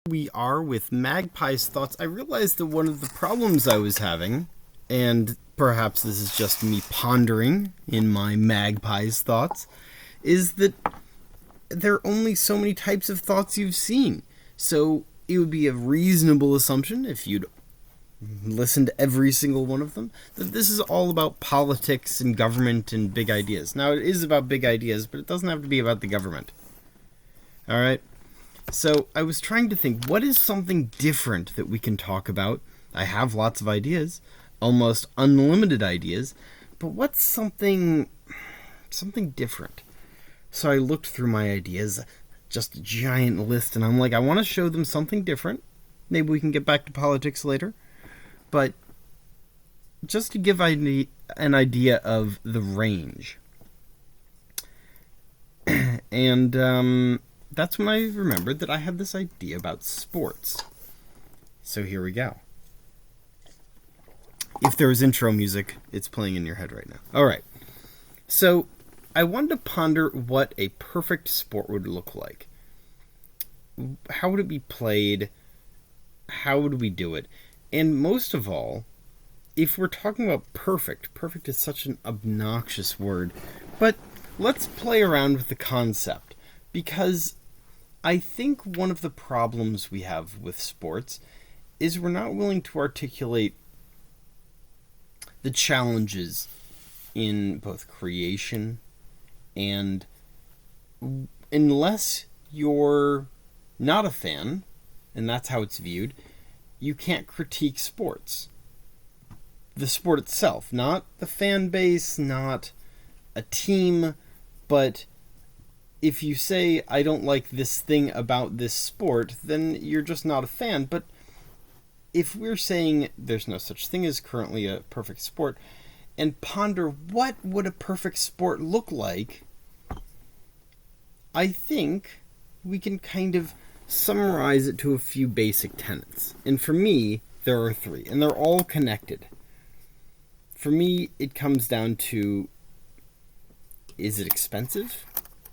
We are with Magpie's thoughts. I realized that one of the problems I was having, and perhaps this is just me pondering in my Magpie's thoughts, is that there are only so many types of thoughts you've seen. So it would be a reasonable assumption, if you'd listen to every single one of them, that this is all about politics and government and big ideas. Now, it is about big ideas, but it doesn't have to be about the government. Alright? So I was trying to think, what is something different that we can talk about? I have lots of ideas, almost unlimited ideas, but what's something different? So I looked through my ideas, just a giant list, and I'm like, I want to show them something different. Maybe we can get back to politics later. But just to give an idea of the range. And that's when I remembered that I had this idea about sports. So here we go. If there was intro music, it's playing in your head right now. Alright. So I wanted to ponder what a perfect sport would look like. How would it be played? How would we do it? And most of all, if we're talking about perfect is such an obnoxious word, but let's play around with the concept, because I think one of the problems we have with sports is we're not willing to articulate the challenges in both creation and, unless you're not a fan, and that's how it's viewed, you can't critique sports. The sport itself, not the fan base, not a team, but if you say, I don't like this thing about this sport, then you're just not a fan. But if we're saying there's no such thing as currently a perfect sport, and ponder what would a perfect sport look like, I think we can kind of summarize it to a few basic tenets. And for me, there are three, and they're all connected. For me, it comes down to, is it expensive?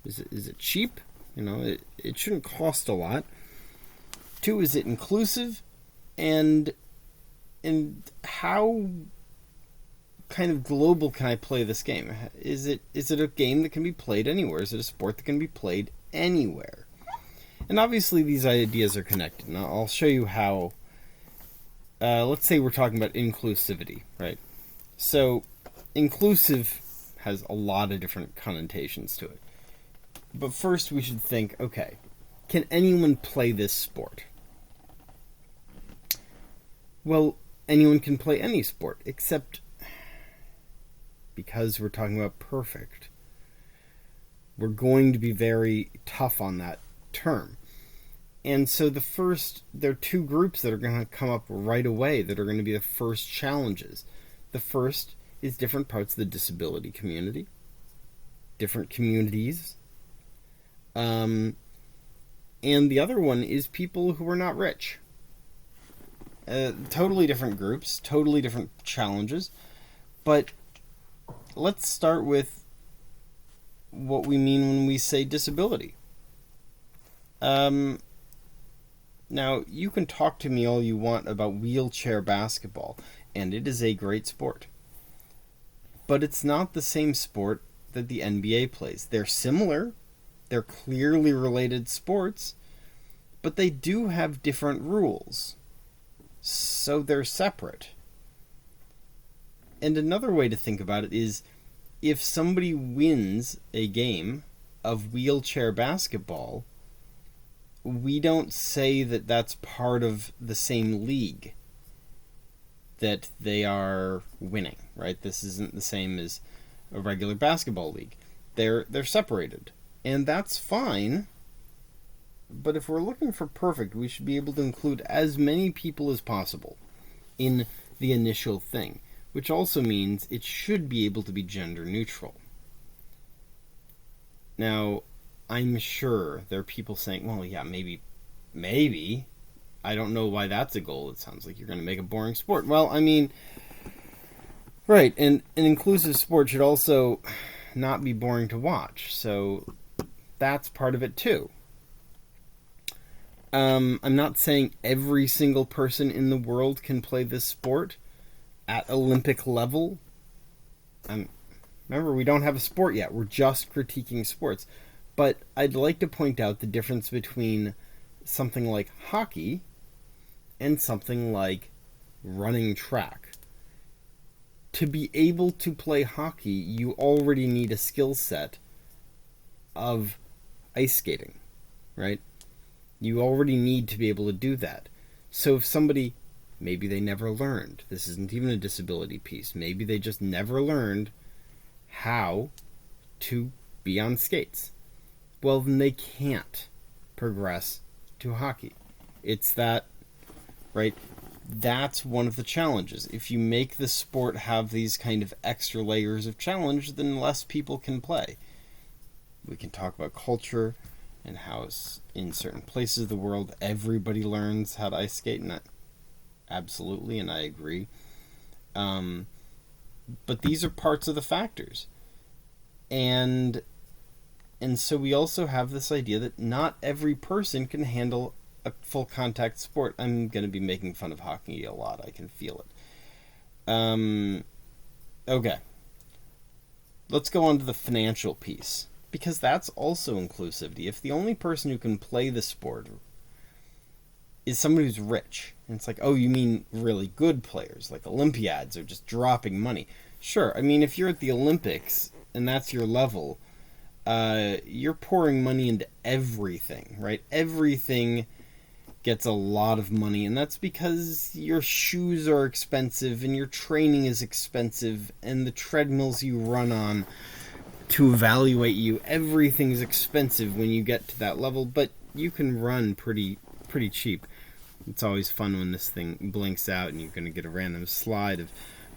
Is it cheap? It shouldn't cost a lot. 2, is it inclusive? And how kind of global can I play this game? Is it a game that can be played anywhere? Is it a sport that can be played anywhere? And obviously these ideas are connected. Now I'll show you how. Let's say we're talking about inclusivity, right? So inclusive has a lot of different connotations to it. But first we should think, okay, can anyone play this sport? Well, anyone can play any sport, except because we're talking about perfect, we're going to be very tough on that term. And so there are 2 groups that are going to come up right away that are going to be the first challenges. The first is different parts of the disability community, different communities, and the other one is people who are not rich. Totally different groups, totally different challenges, but let's start with what we mean when we say disability. Now, you can talk to me all you want about wheelchair basketball, and it is a great sport. But it's not the same sport that the NBA plays. They're similar, they're clearly related sports, but they do have different rules. So they're separate. And another way to think about it is, if somebody wins a game of wheelchair basketball, we don't say that that's part of the same league that they are winning, right? This isn't the same as a regular basketball league. They're separated. And that's fine. But if we're looking for perfect, we should be able to include as many people as possible in the initial thing, which also means it should be able to be gender neutral. Now, I'm sure there are people saying, well, yeah, maybe. I don't know why that's a goal. It sounds like you're going to make a boring sport. Well, I mean, right, and an inclusive sport should also not be boring to watch. So that's part of it too. I'm not saying every single person in the world can play this sport at Olympic level. Remember, we don't have a sport yet. We're just critiquing sports. But I'd like to point out the difference between something like hockey and something like running track. To be able to play hockey, you already need a skill set of ice skating, right? You already need to be able to do that. So if somebody, maybe they never learned, this isn't even a disability piece, maybe they just never learned how to be on skates, well, then they can't progress to hockey. It's that, right? That's one of the challenges. If you make the sport have these kind of extra layers of challenge, then less people can play. We can talk about culture and how in certain places of the world everybody learns how to ice skate, and absolutely, and I agree. But these are parts of the factors. And so we also have this idea that not every person can handle a full contact sport. I'm going to be making fun of hockey a lot. I can feel it. Okay. Let's go on to the financial piece, because that's also inclusivity. If the only person who can play the sport is somebody who's rich, and it's like, oh, you mean really good players, like Olympiads are just dropping money. Sure, I mean, if you're at the Olympics and that's your level, you're pouring money into everything, right? Everything gets a lot of money, and that's because your shoes are expensive and your training is expensive and the treadmills you run on to evaluate you, everything's expensive when you get to that level, but you can run pretty cheap. It's always fun when this thing blinks out and you're going to get a random slide of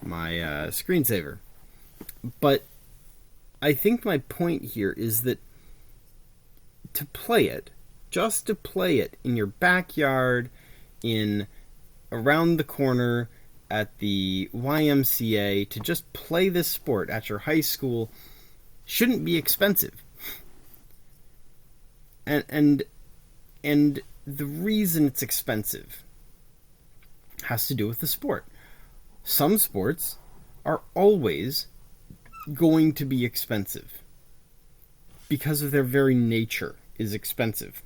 my screensaver. But I think my point here is that to play it, just to play it in your backyard, in around the corner at the YMCA, to just play this sport at your high school shouldn't be expensive. And the reason it's expensive has to do with the sport. Some sports are always going to be expensive because of their very nature is expensive.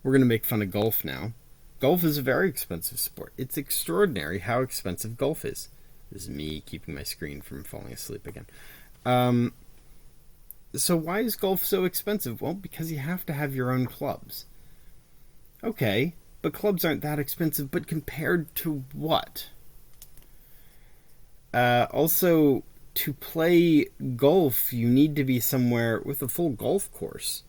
We're going to make fun of golf now. Golf is a very expensive sport. It's extraordinary how expensive golf is. This is me keeping my screen from falling asleep again. So why is golf so expensive? Well, because you have to have your own clubs. Okay, but clubs aren't that expensive, but compared to what? Also, to play golf, you need to be somewhere with a full golf course.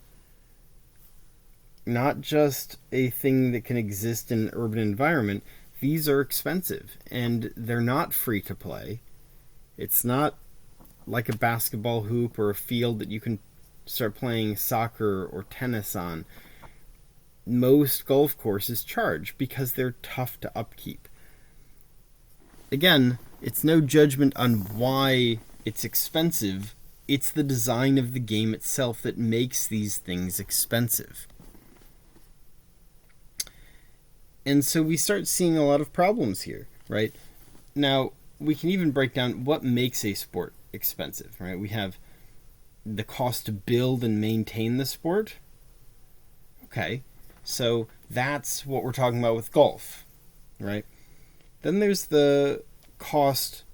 Not just a thing that can exist in an urban environment. These are expensive, and they're not free to play. It's not like a basketball hoop or a field that you can start playing soccer or tennis on. Most golf courses charge because they're tough to upkeep. Again, it's no judgment on why it's expensive. It's the design of the game itself that makes these things expensive. And so we start seeing a lot of problems here, right? Now, we can even break down what makes a sport expensive, right? We have the cost to build and maintain the sport. Okay, so that's what we're talking about with golf, right? Then there's the cost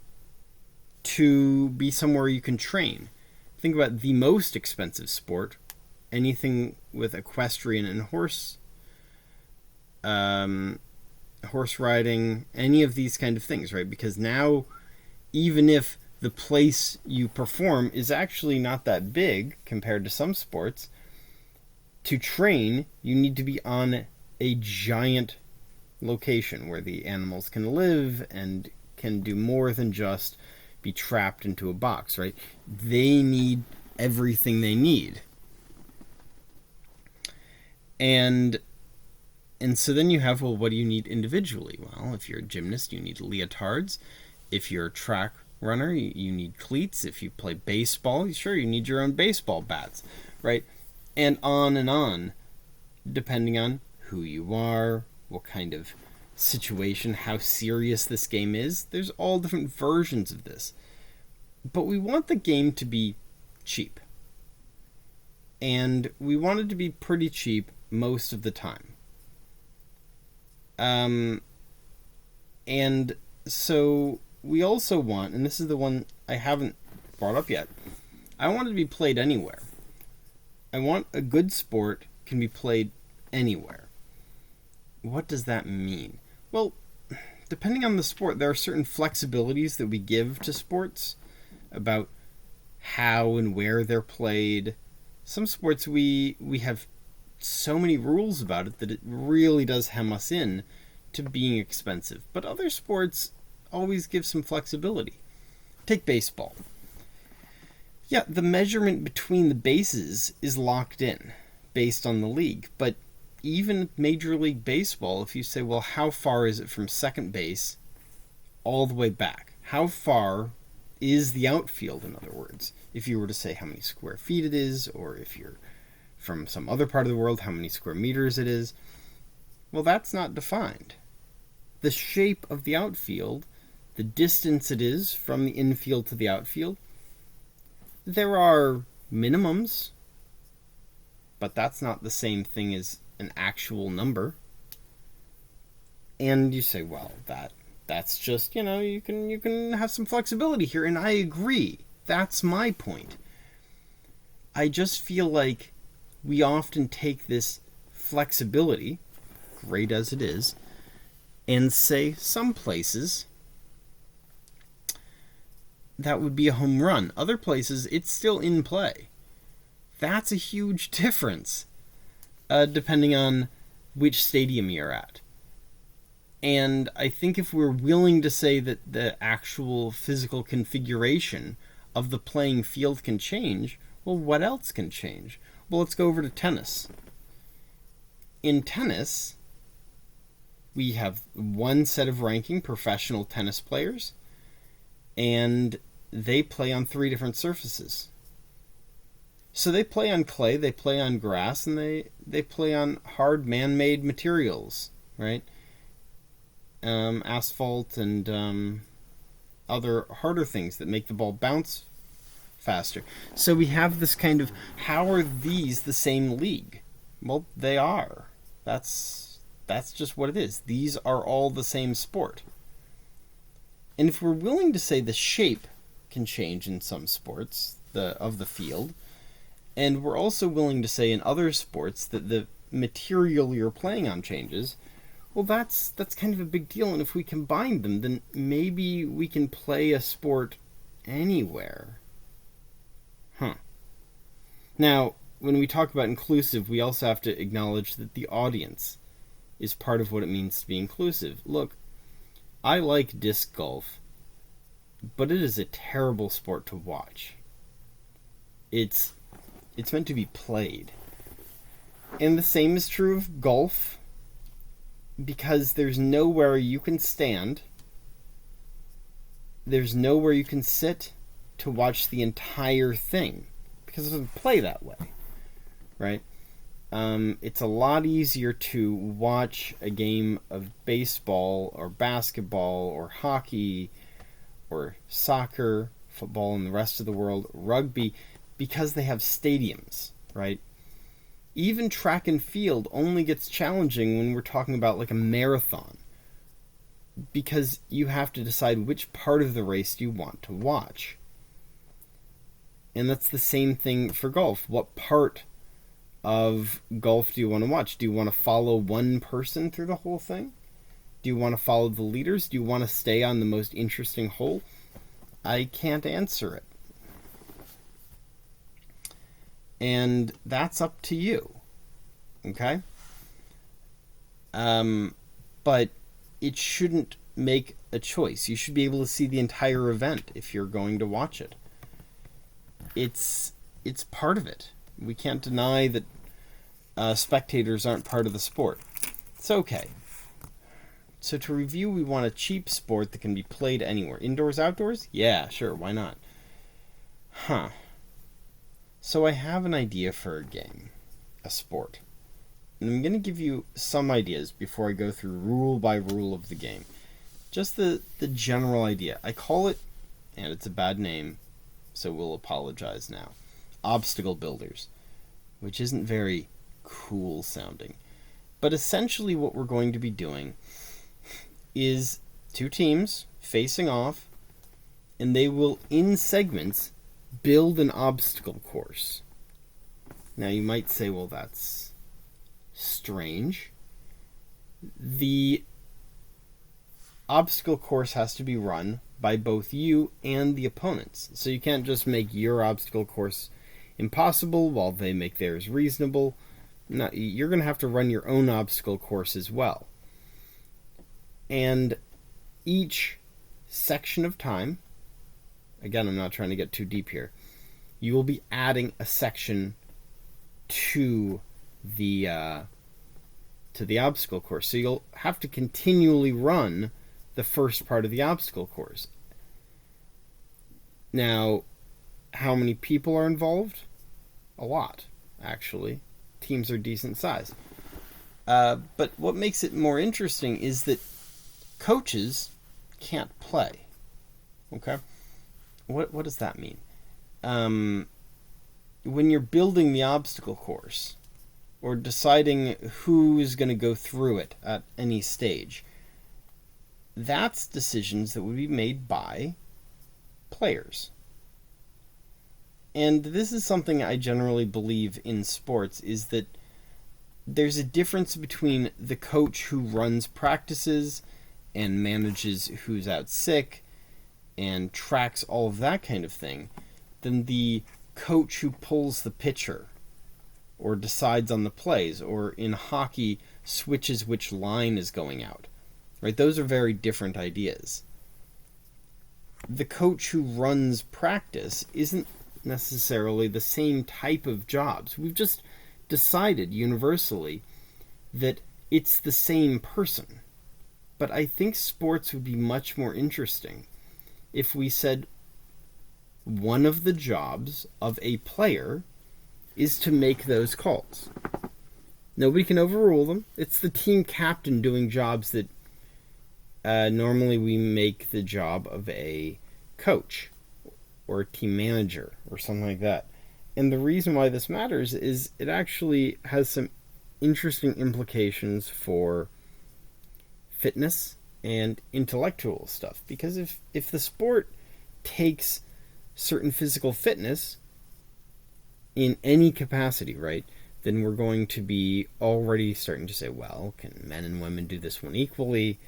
to be somewhere you can train. Think about the most expensive sport, anything with equestrian and horse riding, any of these kind of things, right? Because now, even if the place you perform is actually not that big compared to some sports, to train, you need to be on a giant location where the animals can live and can do more than just be trapped into a box, right? They need everything they need. And so then you have, well, what do you need individually? Well, if you're a gymnast, you need leotards. If you're a track runner, you need cleats. If you play baseball, sure, you need your own baseball bats, right? And on and on. depending on who you are, what kind of situation, how serious this game is. There's all different versions of this. But we want the game to be cheap. And we want it to be pretty cheap most of the time. And so we also want, and this is the one I haven't brought up yet, I want it to be played anywhere. I want a good sport can be played anywhere. What does that mean? Well, depending on the sport, there are certain flexibilities that we give to sports about how and where they're played. Some sports we have so many rules about it that it really does hem us in to being expensive. But other sports always give some flexibility. Take baseball. Yeah, the measurement between the bases is locked in based on the league. But even Major League Baseball, if you say, well, how far is it from second base all the way back? How far is the outfield, in other words? If you were to say how many square feet it is, or if you're from some other part of the world, how many square meters it is, well, that's not defined. The shape of the outfield, the distance it is from the infield to the outfield, there are minimums, but that's not the same thing as an actual number. And you say, well, that's just, you can have some flexibility here, and I agree. That's my point. I just feel like we often take this flexibility, great as it is, and say some places that would be a home run. Other places, it's still in play. That's a huge difference, depending on which stadium you're at. And I think if we're willing to say that the actual physical configuration of the playing field can change, well, what else can change? Well, let's go over to tennis. In tennis, we have one set of ranking professional tennis players, and they play on 3 different surfaces. So they play on clay, they play on grass, and they play on hard man-made materials, right? Asphalt and other harder things that make the ball bounce faster. So we have this kind of, how are these the same league? Well, they are. That's just what it is. These are all the same sport. And if we're willing to say the shape can change in some sports of the field, and we're also willing to say in other sports that the material you're playing on changes, well, that's kind of a big deal. And if we combine them, then maybe we can play a sport anywhere. Now, when we talk about inclusive, we also have to acknowledge that the audience is part of what it means to be inclusive. Look, I like disc golf, but it is a terrible sport to watch. It's meant to be played. And the same is true of golf, because there's nowhere you can stand, there's nowhere you can sit to watch the entire thing, because it doesn't play that way, right? It's a lot easier to watch a game of baseball or basketball or hockey or soccer, football in the rest of the world, rugby, because they have stadiums, right? Even track and field only gets challenging when we're talking about like a marathon, because you have to decide which part of the race you want to watch. And that's the same thing for golf. What part of golf do you want to watch? Do you want to follow one person through the whole thing? Do you want to follow the leaders? Do you want to stay on the most interesting hole? I can't answer it. And that's up to you. Okay? But it shouldn't make a choice. You should be able to see the entire event if you're going to watch it. It's part of it. We can't deny that spectators aren't part of the sport. It's okay. So to review, we want a cheap sport that can be played anywhere. Indoors, outdoors? Yeah, sure, why not? So I have an idea for a game. A sport. And I'm going to give you some ideas before I go through rule by rule of the game. Just the general idea. I call it, and it's a bad name, so we'll apologize now, obstacle builders, which isn't very cool sounding. But essentially what we're going to be doing is two teams facing off, and they will, in segments, build an obstacle course. Now you might say, well, that's strange. The obstacle course has to be run by both you and the opponents. So you can't just make your obstacle course impossible while they make theirs reasonable. No, you're going to have to run your own obstacle course as well. And each section of time, again, I'm not trying to get too deep here, you will be adding a section to the obstacle course. So you'll have to continually run the first part of the obstacle course. Now, how many people are involved? A lot, actually. Teams are decent size. But what makes it more interesting is that coaches can't play. Okay? What does that mean? When you're building the obstacle course, or deciding who's going to go through it at any stage, that's decisions that would be made by players. And this is something I generally believe in sports, is that there's a difference between the coach who runs practices and manages who's out sick and tracks all of that kind of thing, than the coach who pulls the pitcher or decides on the plays, or in hockey switches which line is going out. Right? Those are very different ideas. The coach who runs practice isn't necessarily the same type of jobs. We've just decided universally that it's the same person. But I think sports would be much more interesting if we said one of the jobs of a player is to make those calls. Nobody can overrule them. It's the team captain doing jobs that normally we make the job of a coach or a team manager or something like that. And the reason why this matters is it actually has some interesting implications for fitness and intellectual stuff. Because if the sport takes certain physical fitness in any capacity, right, then we're going to be already starting to say, well, can men and women do this one equally?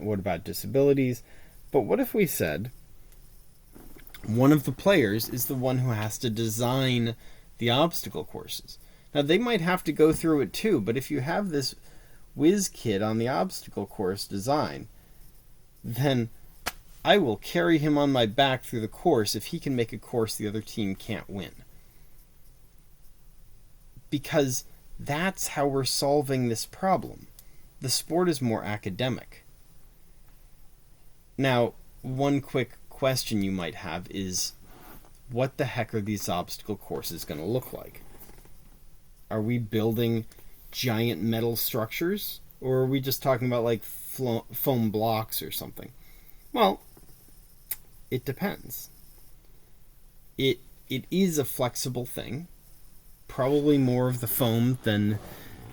What about disabilities? But what if we said one of the players is the one who has to design the obstacle courses? Now, they might have to go through it too, but if you have this whiz kid on the obstacle course design, then I will carry him on my back through the course if he can make a course the other team can't win. Because that's how we're solving this problem. The sport is more academic. Now, one quick question you might have is, what the heck are these obstacle courses going to look like? Are we building giant metal structures? Or are we just talking about like foam blocks or something? Well, it depends. It is a flexible thing. Probably more of the foam than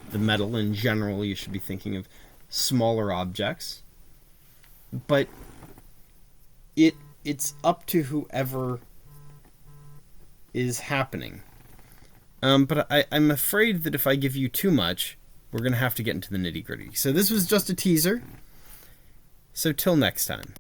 the metal. In general, you should be thinking of smaller objects. But it's up to whoever is happening. But I'm afraid that if I give you too much, we're going to have to get into the nitty-gritty. So this was just a teaser. So till next time.